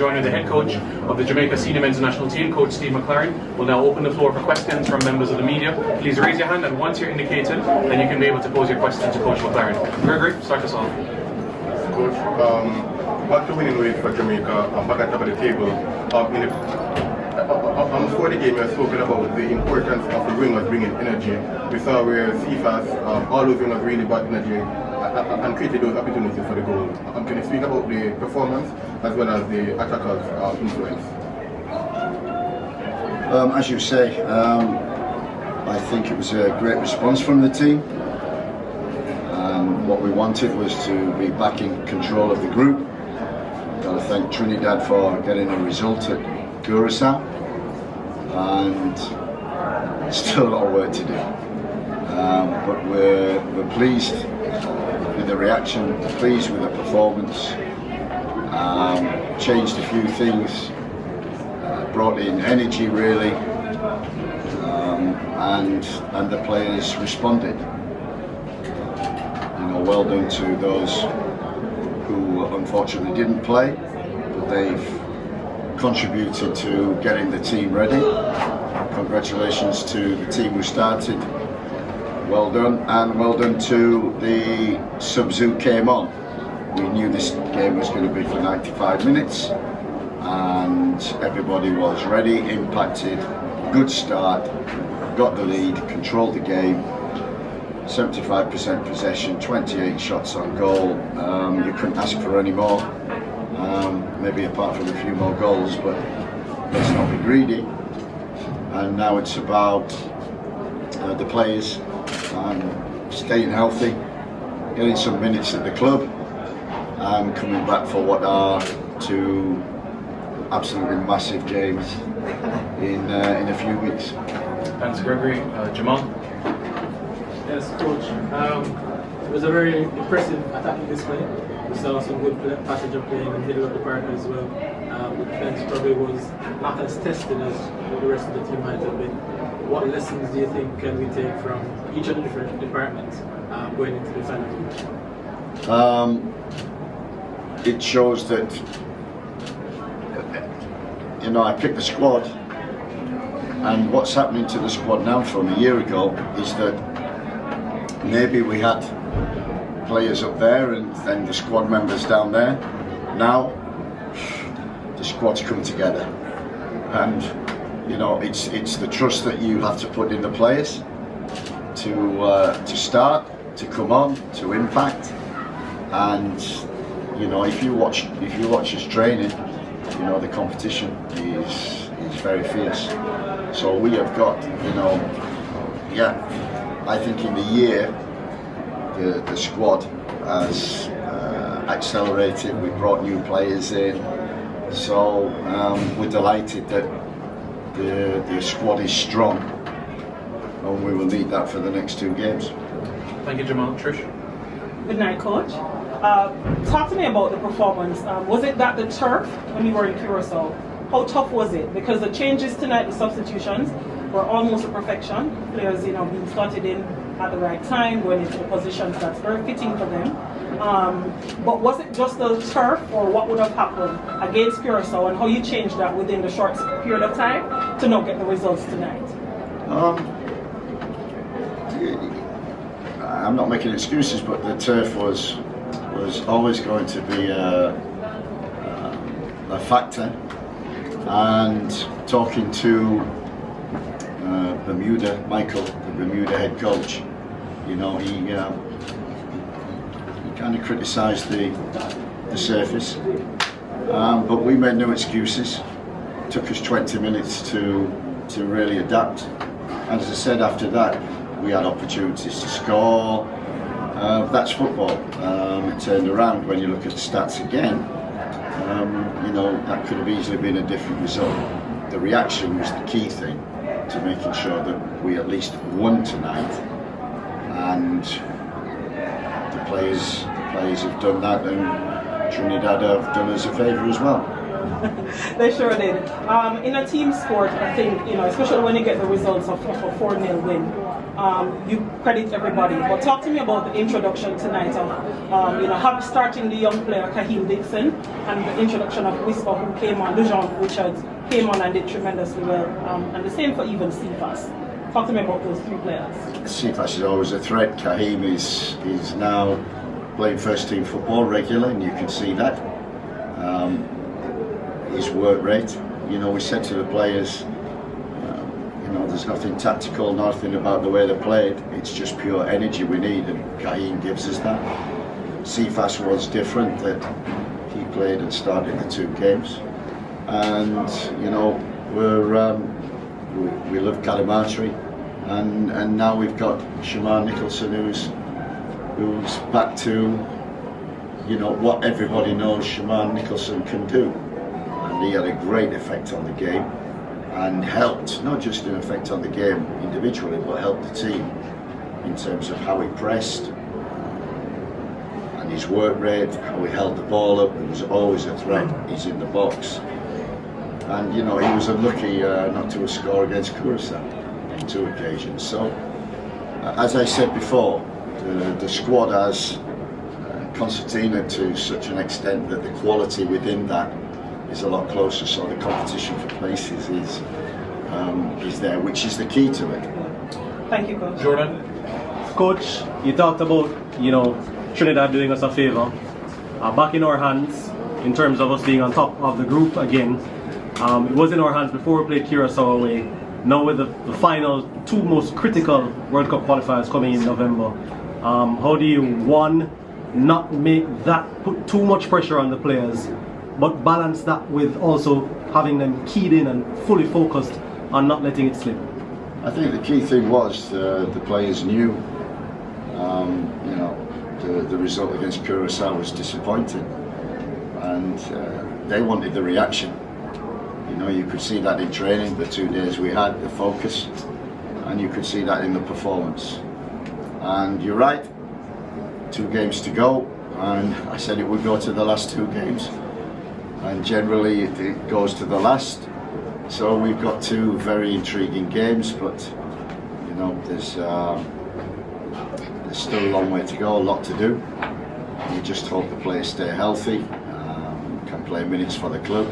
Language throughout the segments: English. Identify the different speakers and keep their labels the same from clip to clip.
Speaker 1: Joining the head coach of the Jamaica senior men's national team, Coach Steve McClaren, will now open the floor for questions from members of the media. Please raise your hand, and once you're indicated, then you can be able to pose your question to Coach McClaren. Gregory, start us off.
Speaker 2: Coach, back to winning ways for Jamaica, back at the top of the table. Before the game, you have spoken about the importance of the wingers bringing energy. We saw where CFAS, all those wingers really brought energy and created those opportunities for the goal. Can you speak about the performance as well as the attackers' influence?
Speaker 3: As you say, I think it was a great response from the team. What we wanted was to be back in control of the group. Got to thank Trinidad for getting a result at Curacao, and still a lot of work to do. But we're pleased with the reaction, pleased with the performance. Changed a few things, brought in energy really, and the players responded. You know, well done to those who unfortunately didn't play, but they've contributed to getting the team ready. Congratulations to the team who started. Well done, and well done to the subs who came on. We knew this game was going to be for 95 minutes, and everybody was ready, impacted, good start, got the lead, controlled the game, 75% possession, 28 shots on goal. You couldn't ask for any more, maybe apart from a few more goals, but let's not be greedy. And now it's about the players staying healthy, getting some minutes at the club, and coming back for what are two absolutely massive games in a few weeks.
Speaker 1: Thanks, Gregory. Jamal?
Speaker 4: Yes, Coach. It was a very impressive attacking display. We saw some good passage of play in the middle of the park as well. The defense probably was not as tested as the rest of the team might have been. What lessons do you think can we take from each of the different departments going into the final?
Speaker 3: It shows that, you know, I picked the squad, and what's happening to the squad now from a year ago is that maybe we had players up there and then the squad members down there. Now the squad's come together, and you know, it's the trust that you have to put in the players to start, to come on, to impact. And you know, if you watch us training, you know, the competition is very fierce. So we have got, you know, I think in the year the squad has accelerated. We brought new players in, so we're delighted that the squad is strong, and we will need that for the next two games.
Speaker 1: Thank you, Jamal. Trish?
Speaker 5: Good night, Coach. Talk to me about the performance. Was it that the turf, when you were in Curacao, how tough was it? Because the changes tonight, the substitutions, were almost a perfection. Players, you know, being slotted in at the right time, going into the positions that's very fitting for them. But was it just the turf, or what would have happened against Curacao, and how you changed that within the short period of time to not get the results tonight?
Speaker 3: I'm not making excuses, but the turf was always going to be a factor. And talking to Bermuda, Michael, the Bermuda head coach, you know, he kind of criticised the surface, but we made no excuses. It took us 20 minutes to really adapt. And as I said, after that, we had opportunities to score. That's football. It turned around. When you look at the stats again, you know, that could have easily been a different result. The reaction was the key thing to making sure that we at least won tonight, and the players have done that, and Trinidad have done us a favour as well.
Speaker 5: They sure did. In a team sport, I think, you know, especially when you get the results of a 4-0 win, you credit everybody. But talk to me about the introduction tonight of starting the young player Kahim Dixon and the introduction of Whisper, who came on, Dujon Richards came on and did tremendously well, and the same for even Cephas. Talk to me about those three players.
Speaker 3: Cephas is always a threat. Kahim is now playing first team football regularly, and you can see that. His work rate, we said to the players, there's nothing tactical, nothing about the way they played, it's just pure energy we need, and Kahim gives us that. Cephas was different, that he played and started the 2 games, and we love Cadamartri, and now we've got Shamar Nicholson who's back to what everybody knows Shamar Nicholson can do, and he had a great effect on the game and helped, not just an effect on the game individually, but helped the team in terms of how he pressed and his work rate, how he held the ball up. There was always a threat. He's in the box, and he was unlucky not to score against Curacao on 2 occasions. So as I said before, the squad has concertina to such an extent that the quality within that is a lot closer, so the competition for places is there, which is the key to it.
Speaker 5: Thank you, Coach.
Speaker 1: Jordan?
Speaker 6: Coach, you talked about, Trinidad doing us a favour. Back in our hands, in terms of us being on top of the group again. It was in our hands before we played Curacao away. Now with the final 2 most critical World Cup qualifiers coming in November, how do you, one, not make that, put too much pressure on the players, but balance that with also having them keyed in and fully focused on not letting it slip?
Speaker 3: I think the key thing was the players knew, the result against Curacao was disappointing, and they wanted the reaction. You could see that in training, the 2 days we had, the focus, and you could see that in the performance. And you're right, 2 games to go, and I said it would go to the last 2 games. And generally it goes to the last. So we've got 2 very intriguing games, but there's still a long way to go, a lot to do. We just hope the players stay healthy, can play minutes for the club,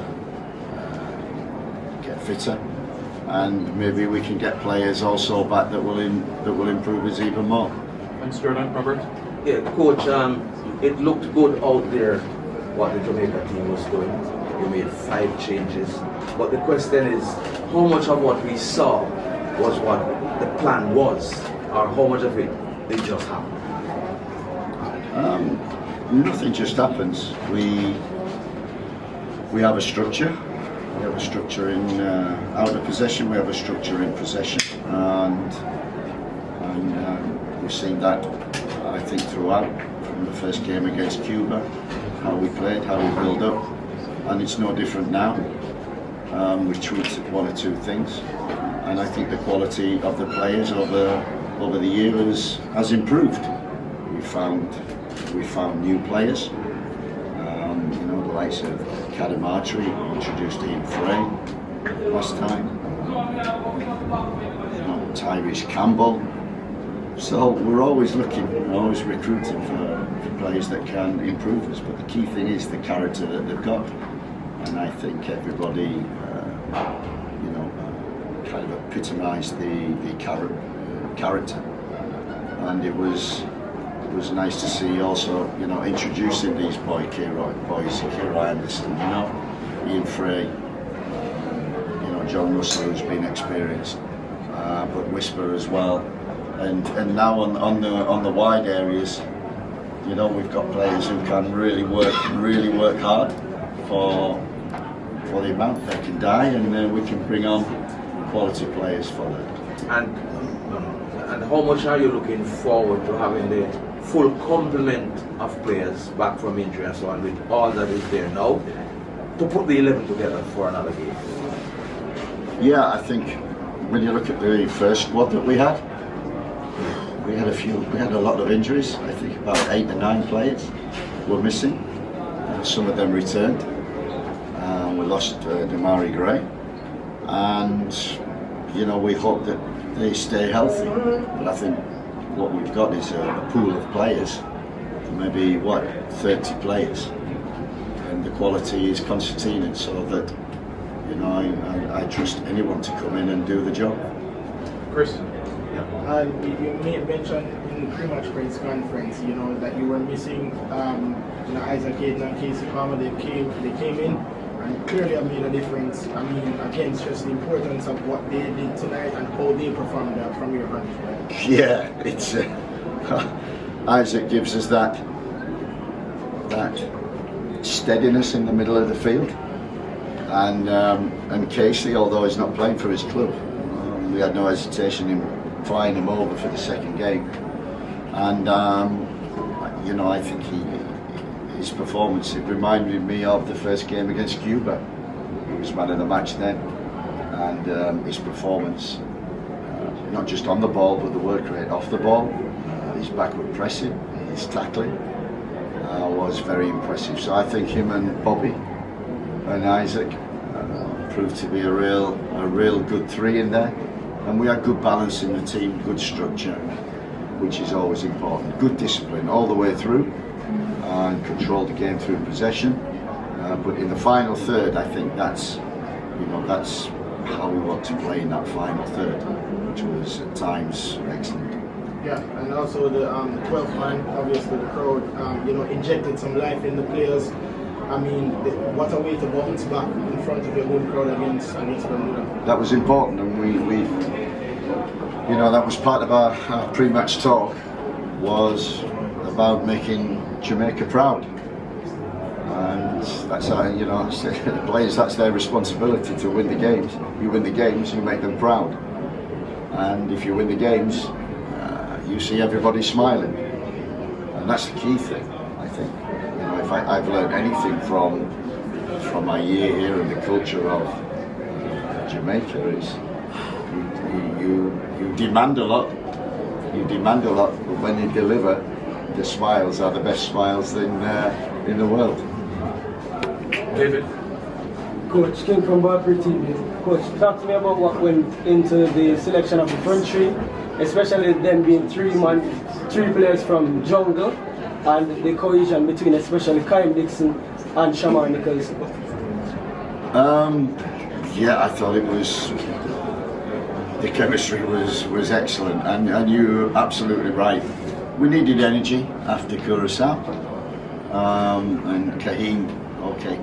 Speaker 3: get fitter, and maybe we can get players also back that will improve us even more.
Speaker 1: Thanks, Jordan. Robert?
Speaker 7: Yeah, Coach, it looked good out there what the Jamaica team was doing. You made 5 changes, but the question is, how much of what we saw was what the plan was, or how much of it did just happen?
Speaker 3: Nothing just happens. We have a structure. We have a structure in out of possession. We have a structure in possession, and we've seen that, I think, throughout, from the first game against Cuba, how we played, how we build up, and it's no different now. We tweaked 1 or 2 things, and I think the quality of the players over the years has improved. We found new players, the likes of Cadamartri, introduced Ian Frey last time, Tyrese Campbell. So we're always looking, we're always recruiting for players that can improve us, but the key thing is the character that they've got, and I think everybody kind of epitomised the character, and it was nice to see also, introducing these boys, Kira Anderson, Ian Frey, John Russell, who's been experienced, but Whisper as well, and now on the wide areas, we've got players who can really work hard for the amount they can die, and we can bring on quality players for that.
Speaker 7: And how much are you looking forward to having the full complement of players back from injury and so on, with all that is there now, to put the 11 together for another game?
Speaker 3: Yeah, I think when you look at the first squad that we had a lot of injuries. I think about 8 or 9 players were missing, and some of them returned. We lost Damari Gray, and we hope that they stay healthy. But I think what we've got is a pool of players, maybe 30 players, and the quality is concertinaed, so that I trust anyone to come in and do the job.
Speaker 1: Chris?
Speaker 8: You made mention in the pre-match press conference, that you were missing Isaac Hayden and Casey Palmer. They came in and clearly have made a difference. I mean, again, it's just the importance of what they did tonight and how they performed from your vantage.
Speaker 3: Yeah, it's Isaac gives us that steadiness in the middle of the field, and Casey, although he's not playing for his club, we had no hesitation in flying him over for the second game, and I think his performance, it reminded me of the first game against Cuba. He was man of the match then, and his performance, not just on the ball but the work rate off the ball, his backward pressing, his tackling was very impressive. So I think him and Bobby and Isaac proved to be a real good three in there. And we had good balance in the team, good structure, which is always important. Good discipline all the way through, and controlled the game through possession. But in the final third, I think that's how we want to play in that final third, which was at times excellent.
Speaker 8: Yeah, and also the 12th man, obviously the crowd, injected some life in the players. I mean, what a way to bounce back in front of your home crowd against Bermuda.
Speaker 3: That was important, and we that was part of our pre-match talk, was about making Jamaica proud. And that's how, the players, that's their responsibility to win the games. You win the games, you make them proud. And if you win the games, you see everybody smiling. And that's the key thing, I think. If I've learned anything from my year here and the culture of Jamaica, is you demand a lot. You demand a lot, but when you deliver, the smiles are the best smiles in the world.
Speaker 1: David?
Speaker 9: Coach King from Barbary TV. Coach, talk to me about what went into the selection of the front three, especially them being three players from Jungle, and the cohesion between especially Kyle Dixon and Shamar Nichols.
Speaker 3: Yeah, I thought the chemistry was excellent, and you're absolutely right. We needed energy after Curacao, and Kahim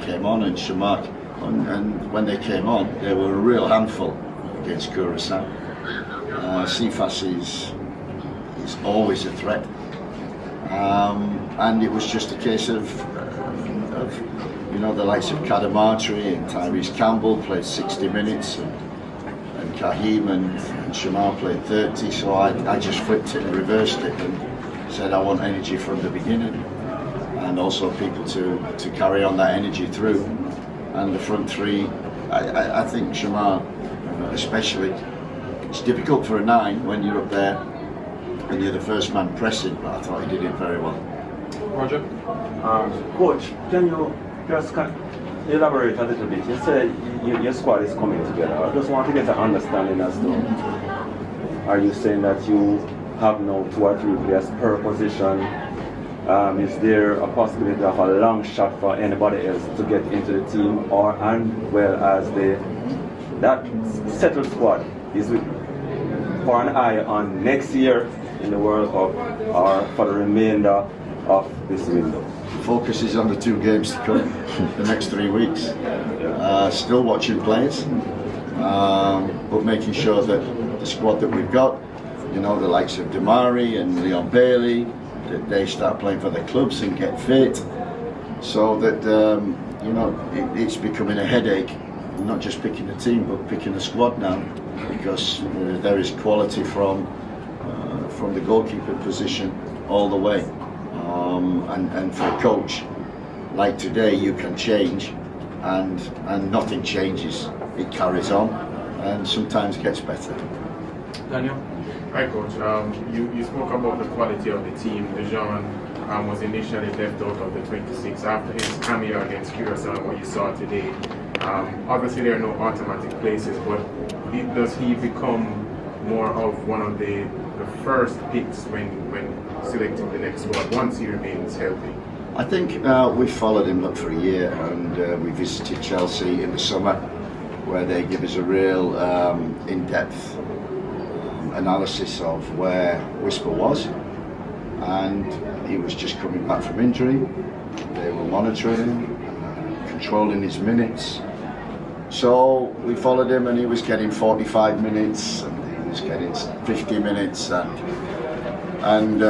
Speaker 3: came on, and Shamar, and when they came on, they were a real handful against Curacao. Cephas is always a threat, and it was just a case of the likes of Kadamatri and Tyrese Campbell played 60 minutes, and Kahim and Shamar played 30, so I just flipped it and reversed it and said I want energy from the beginning, and also people to carry on that energy through. And the front three, I think Shamar especially, it's difficult for a 9 when you're up there and you're the first man pressing, but I thought he did it very well.
Speaker 1: Roger?
Speaker 10: Coach, can you just elaborate a little bit? You said your squad is coming together. I just want to get an understanding as to, are you saying that you have now 2 or 3 players per position? Is there a possibility of a long shot for anybody else to get into the team, that settled squad is for an eye on next year in the World Cup or for the remainder of this window?
Speaker 3: The focus is on the 2 games to come, the next 3 weeks. Still watching players, but making sure that the squad that we've got, the likes of Damari and Leon Bailey, that they start playing for their clubs and get fit, so that it's becoming a headache, not just picking a team but picking a squad now, because there is quality from the goalkeeper position all the way, and for a coach like today, you can change and nothing changes, it carries on and sometimes gets better.
Speaker 1: Daniel?
Speaker 11: Hi Coach, you spoke about the quality of the team. Dejan was initially left out of the 26 after his cameo against Curacao and what you saw today. Obviously there are no automatic places, but does he become more of one of the first picks when selecting the next squad once he remains healthy?
Speaker 3: I think we followed him up for a year, and we visited Chelsea in the summer, where they give us a real in-depth analysis of where Whisper was, and he was just coming back from injury. They were monitoring him, controlling his minutes. So we followed him, and he was getting 45 minutes, and he was getting 50 minutes, and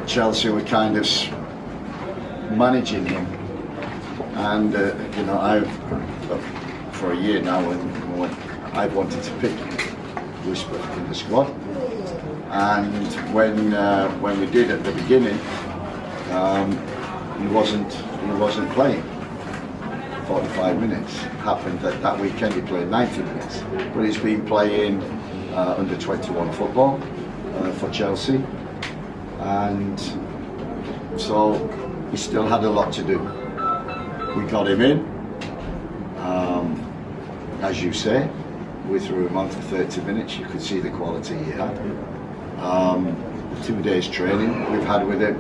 Speaker 3: Chelsea were kind of managing him. And you know, I've for a year now, and I've wanted to pick Whisper in the squad. And when we did at the beginning, he wasn't playing 45 minutes. Happened that weekend he played 90 minutes, but he's been playing under 21 football for Chelsea, and so he still had a lot to do. We got him in, as you say. We threw him on for 30 minutes. You could see the quality he had. 2 days training we've had with him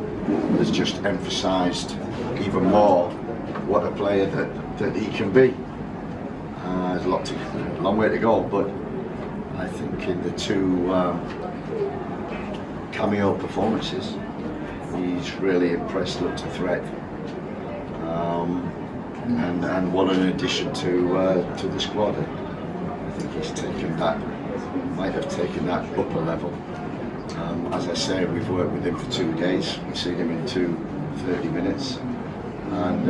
Speaker 3: has just emphasised even more what a player that he can be. There's a long way to go, but I think in the two cameo performances, he's really impressed, looked a threat, and what an addition to the squad. I think he's might have taken that upper level. As I say, we've worked with him for 2 days. We've seen him in 30 minutes, and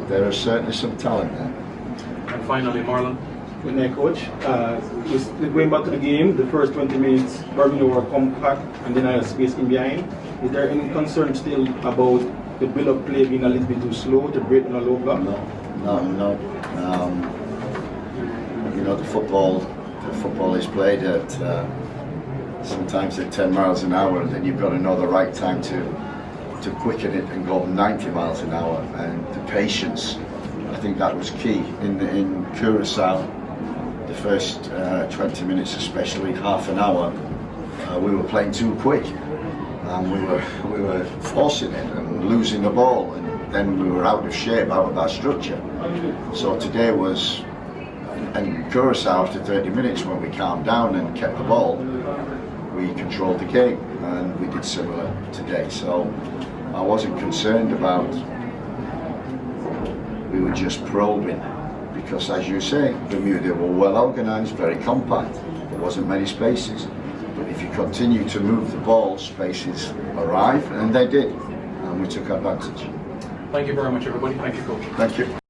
Speaker 3: there is certainly some talent there.
Speaker 1: And finally, Marlon.
Speaker 8: Good night, coach. Just going back to the game, the first 20 minutes, Bermuda were compact and then I had space in behind. Is there any concern still about the build-up play being a little bit too slow to break on a low block?
Speaker 3: No. You know, the football is played at sometimes at 10 miles an hour, and then you've got to know the right time to quicken it and go 90 miles an hour, and the patience. I think that was key in Curacao. The first 20 minutes, especially half an hour, we were playing too quick, and we were forcing it and losing the ball, and then we were out of shape, out of our structure. So today was, and Curacao after 30 minutes, when we calmed down and kept the ball, we controlled the game, and we did similar today. So I wasn't concerned about. We were just probing, because as you say, Bermuda were well organised, very compact. There wasn't many spaces, but if you continue to move the ball, spaces arrive, and they did, and we took advantage.
Speaker 1: Thank you very much, everybody. Thank you, Coach.
Speaker 3: Thank you.